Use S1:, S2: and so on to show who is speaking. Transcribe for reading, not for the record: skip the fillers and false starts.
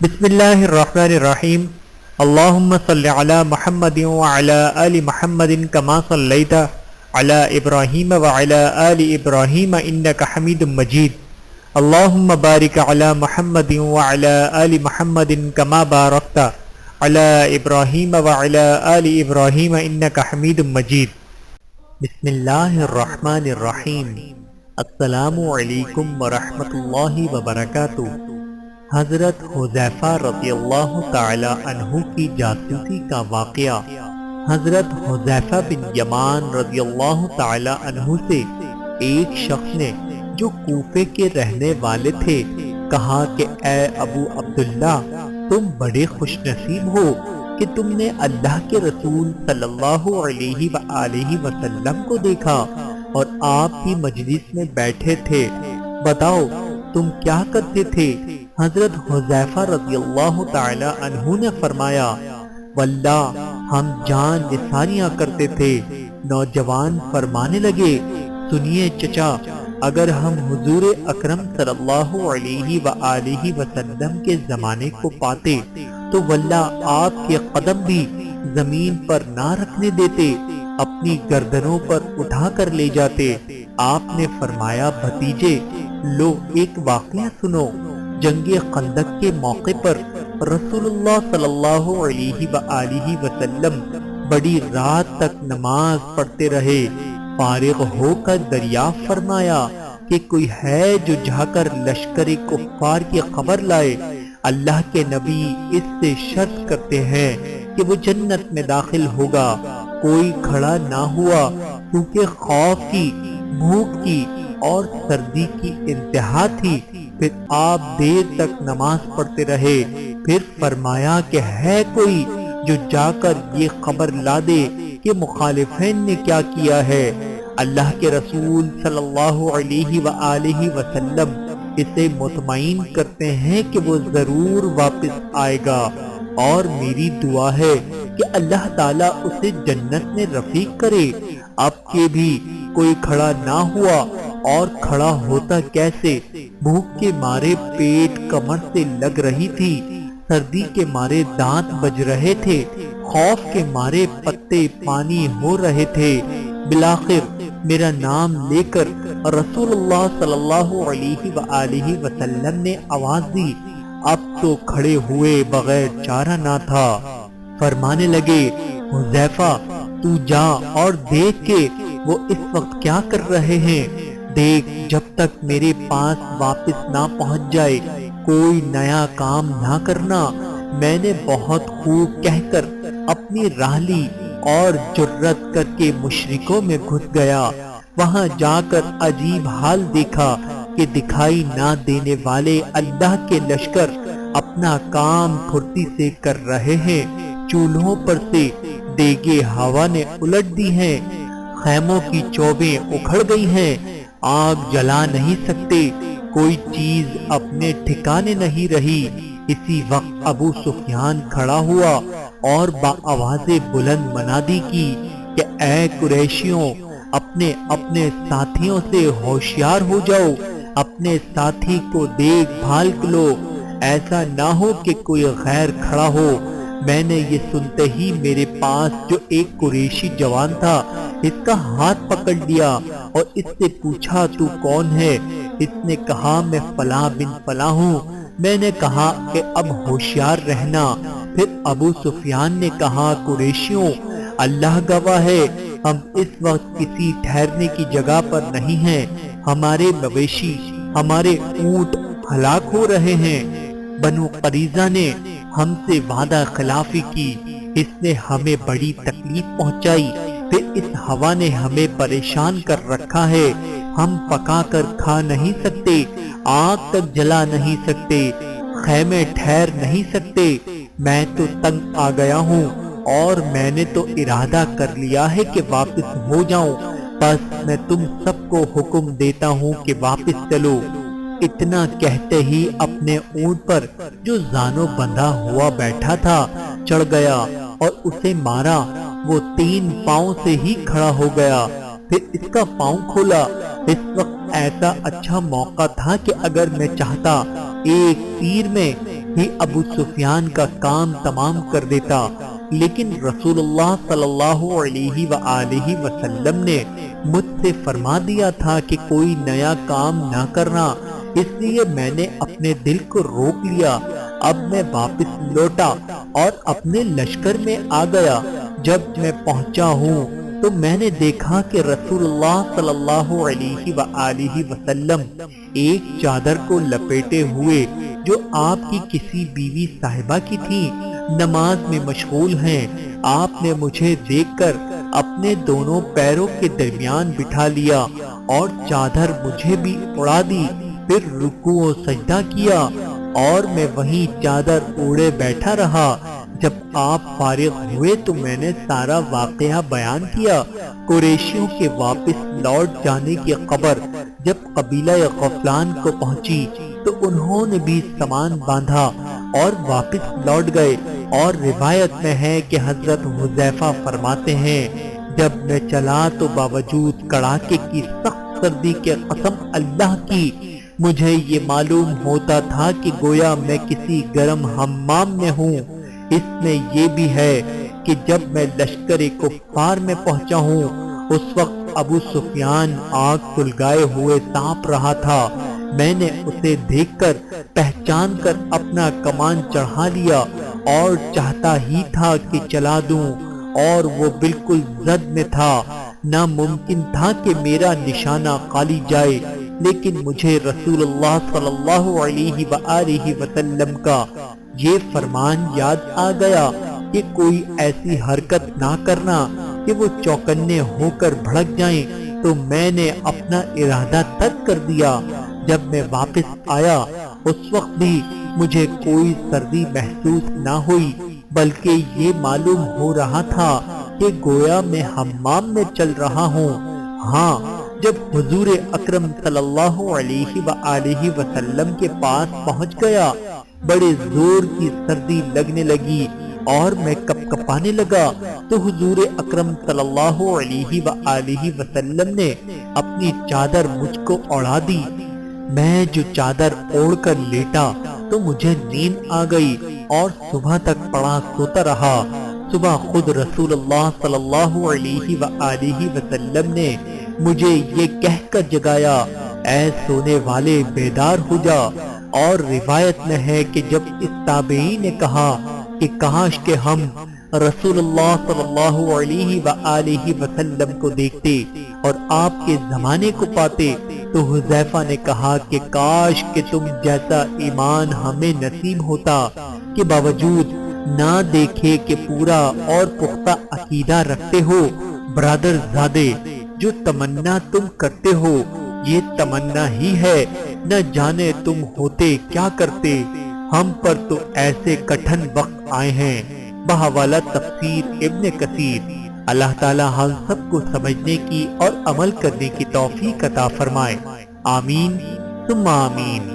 S1: بسم اللہ الرحمن الرحیم اللہم صل علی محمد وعلی آل محمد کما صلیت علی ابراہیم وعلی آل ابراہیم انک حمید مجید اللہم بارک علی محمد وعلی آل محمد کما بارکت علی ابراہیم وعلی آل ابراہیم انک حمید مجید۔ بسم اللہ الرحمن الرحیم۔ السلام علیکم ورحمۃ اللہ وبرکاتہ۔ حضرت حذیفہ رضی اللہ تعالی عنہ کی جاسوسی کا واقعہ۔ حضرت حذیفہ بن یمان رضی اللہ تعالی عنہ سے ایک شخص نے جو کوفے کے رہنے والے تھے کہا کہ اے ابو عبداللہ، تم بڑے خوش نصیب ہو کہ تم نے اللہ کے رسول صلی اللہ علیہ وآلہ وسلم کو دیکھا اور آپ کی مجلس میں بیٹھے تھے، بتاؤ تم کیا کرتے تھے؟ حضرت حذیفہ رضی اللہ تعالی عنہ نے فرمایا، واللہ ہم جان نثاریاں کرتے تھے۔ نوجوان فرمانے لگے، سنیے چچا، اگر ہم حضور اکرم صلی اللہ علیہ وآلہ وسلم کے زمانے کو پاتے تو واللہ آپ کے قدم بھی زمین پر نہ رکھنے دیتے، اپنی گردنوں پر اٹھا کر لے جاتے۔ آپ نے فرمایا، بھتیجے لو ایک واقعہ سنو۔ جنگ خندق کے موقع پر رسول اللہ صلی اللہ علیہ وآلہ وسلم بڑی رات تک نماز پڑھتے رہے۔ فارغ ہو کر دریافت فرمایا کہ کوئی ہے جو جا کر لشکر کفار کی خبر لائے۔ اللہ کے نبی اس سے شرط کرتے ہیں کہ وہ جنت میں داخل ہوگا۔ کوئی کھڑا نہ ہوا کیونکہ خوف کی، بھوک کی اور سردی کی انتہا تھی۔ پھر آپ دیر تک نماز پڑھتے رہے، پھر فرمایا کہ ہے کوئی جو جا کر یہ خبر لا دے کہ مخالفین نے کیا کیا ہے۔ اللہ کے رسول صلی اللہ علیہ وآلہ وسلم اسے مطمئن کرتے ہیں کہ وہ ضرور واپس آئے گا، اور میری دعا ہے کہ اللہ تعالیٰ اسے جنت میں رفیق کرے۔ اب کے بھی کوئی کھڑا نہ ہوا، اور کھڑا ہوتا کیسے؟ بھوک کے مارے پیٹ کمر سے لگ رہی تھی، سردی کے مارے دانت بج رہے تھے، خوف کے مارے پتے پانی ہو رہے تھے۔ بالآخر میرا نام لے کر رسول اللہ صلی اللہ علیہ وآلہ وسلم نے آواز دی، اب تو کھڑے ہوئے بغیر چارہ نہ تھا۔ فرمانے لگے، حذیفہ تو جا اور دیکھ کے وہ اس وقت کیا کر رہے ہیں، دیکھ جب تک میرے پاس واپس نہ پہنچ جائے کوئی نیا کام نہ کرنا۔ میں نے بہت خوب کہہ کر اپنی راہ لی اور جرت کر کے مشرکوں میں گھس گیا۔ وہاں جا کر عجیب حال دیکھا کہ دکھائی نہ دینے والے اللہ کے لشکر اپنا کام پھرتی سے کر رہے ہیں۔ چولہوں پر سے دیگیں ہوا نے الٹ دی ہیں، خیموں کی چوبیں اکھڑ گئی ہیں، آگ جلا نہیں سکتے، کوئی چیز اپنے ٹھکانے نہیں رہی۔ اسی وقت ابو سفیان کھڑا ہوا اور بآواز بلند منادی کی کہ اے قریشیوں، اپنے اپنے ساتھیوں سے ہوشیار ہو جاؤ، اپنے ساتھی کو دیکھ بھال لو، ایسا نہ ہو کہ کوئی غیر کھڑا ہو۔ میں نے یہ سنتے ہی میرے پاس جو ایک قریشی جوان تھا اس کا ہاتھ پکڑ لیا اور اس سے پوچھا، تو کون ہے؟ اس نے کہا، میں فلاں بن فلاں ہوں۔ میں نے کہا کہ اب ہوشیار رہنا۔ پھر ابو سفیان نے کہا، قریشیوں اللہ گواہ ہے، ہم اس وقت کسی ٹھہرنے کی جگہ پر نہیں ہیں، ہمارے مویشی، ہمارے اونٹ ہلاک ہو رہے ہیں۔ بنو قریظہ نے ہم سے وعدہ خلافی کی، اس نے ہمیں بڑی تکلیف پہنچائی، پھر اس ہوا نے ہمیں پریشان کر رکھا ہے، ہم پکا کر کھا نہیں سکتے، آگ تک جلا نہیں سکتے، خیمے ٹھہر نہیں سکتے۔ میں تو تنگ آ گیا ہوں اور میں نے تو ارادہ کر لیا ہے کہ واپس ہو جاؤں، بس میں تم سب کو حکم دیتا ہوں کہ واپس چلو۔ اتنا کہتے ہی اپنے اونٹ پر جو زانوں بندھا ہوا بیٹھا تھا چڑھ گیا اور اسے مارا، وہ 3 پاؤں سے ہی کھڑا ہو گیا۔ پھر اس کا پاؤں کھولا۔ اس وقت ایسا اچھا موقع تھا کہ اگر میں چاہتا ایک تیر میں ہی ابو سفیان کا کام تمام کر دیتا، لیکن رسول اللہ صلی اللہ علیہ وآلہ وسلم نے مجھ سے فرما دیا تھا کہ کوئی نیا کام نہ کرنا، اس لیے میں نے اپنے دل کو روک لیا۔ اب میں واپس لوٹا اور اپنے لشکر میں آ گیا۔ جب میں پہنچا ہوں تو میں نے دیکھا کہ رسول اللہ صلی اللہ علیہ وآلہ وسلم ایک چادر کو لپیٹے ہوئے جو آپ کی کسی بیوی صاحبہ کی تھی، نماز میں مشغول ہیں۔ آپ نے مجھے دیکھ کر اپنے دونوں پیروں کے درمیان بٹھا لیا اور چادر مجھے بھی اڑا دی، پھر رکوع و سجدہ کیا اور میں وہیں چادر اوڑے بیٹھا رہا۔ جب آپ فارغ ہوئے تو میں نے سارا واقعہ بیان کیا۔ قریشیوں کے واپس لوٹ جانے کی خبر جب قبیلہ غفلان کو پہنچی تو انہوں نے بھی سامان باندھا اور واپس لوٹ گئے، اور روایت میں ہے کہ حضرت حذیفہ فرماتے ہیں جب میں چلا تو باوجود کڑاکے کی سخت سردی کے قسم اللہ کی مجھے یہ معلوم ہوتا تھا کہ گویا میں کسی گرم حمام میں ہوں۔ اس میں یہ بھی ہے کہ جب میں لشکر کفار میں پہنچا ہوں اس وقت ابو سفیان آگ سلگائے ہوئے تاپ رہا تھا۔ میں نے اسے دیکھ کر پہچان کر اپنا کمان چڑھا لیا اور چاہتا ہی تھا کہ چلا دوں، اور وہ بالکل زد میں تھا۔ ناممکن تھا کہ میرا نشانہ خالی جائے، لیکن مجھے رسول اللہ صلی اللہ علیہ وآلہ وسلم کا یہ فرمان یاد آ گیا کہ کوئی ایسی حرکت نہ کرنا کہ وہ چوکنے ہو کر بھڑک جائیں، تو میں نے اپنا ارادہ ترک کر دیا۔ جب میں واپس آیا اس وقت بھی مجھے کوئی سردی محسوس نہ ہوئی، بلکہ یہ معلوم ہو رہا تھا کہ گویا میں حمام میں چل رہا ہوں۔ ہاں، جب حضور اکرم صلی اللہ علیہ وآلہ وسلم کے پاس پہنچ گیا، بڑے زور کی سردی لگنے لگی اور میں کپکپانے لگا، تو حضور اکرم صلی اللہ علیہ وآلہ وسلم نے اپنی چادر مجھ کو اڑا دی۔ میں جو چادر اوڑھ کر لیٹا تو مجھے نیند آ گئی اور صبح تک پڑا سوتا رہا۔ صبح خود رسول اللہ صلی اللہ علیہ وآلہ وسلم نے مجھے یہ کہہ کر جگایا، اے سونے والے بیدار ہو جا۔ اور روایت میں ہے کہ جب اس تابعی نے کہا کہ کاش کہ ہم رسول اللہ صلی اللہ علیہ وآلہ وسلم کو دیکھتے اور آپ کے زمانے کو پاتے، تو حذیفہ نے کہا کہ کاش کہ تم جیسا ایمان ہمیں نصیب ہوتا کہ باوجود نہ دیکھے کہ پورا اور پختہ عقیدہ رکھتے ہو۔ برادر زادے، جو تمنا تم کرتے ہو یہ تمنا ہی ہے، نہ جانے تم ہوتے کیا کرتے۔ ہم پر تو ایسے کٹھن وقت آئے ہیں۔ بحوالہ تفسیر ابن کثیر۔ اللہ تعالی ہم سب کو سمجھنے کی اور عمل کرنے کی توفیق عطا فرمائے۔ آمین ثم آمین۔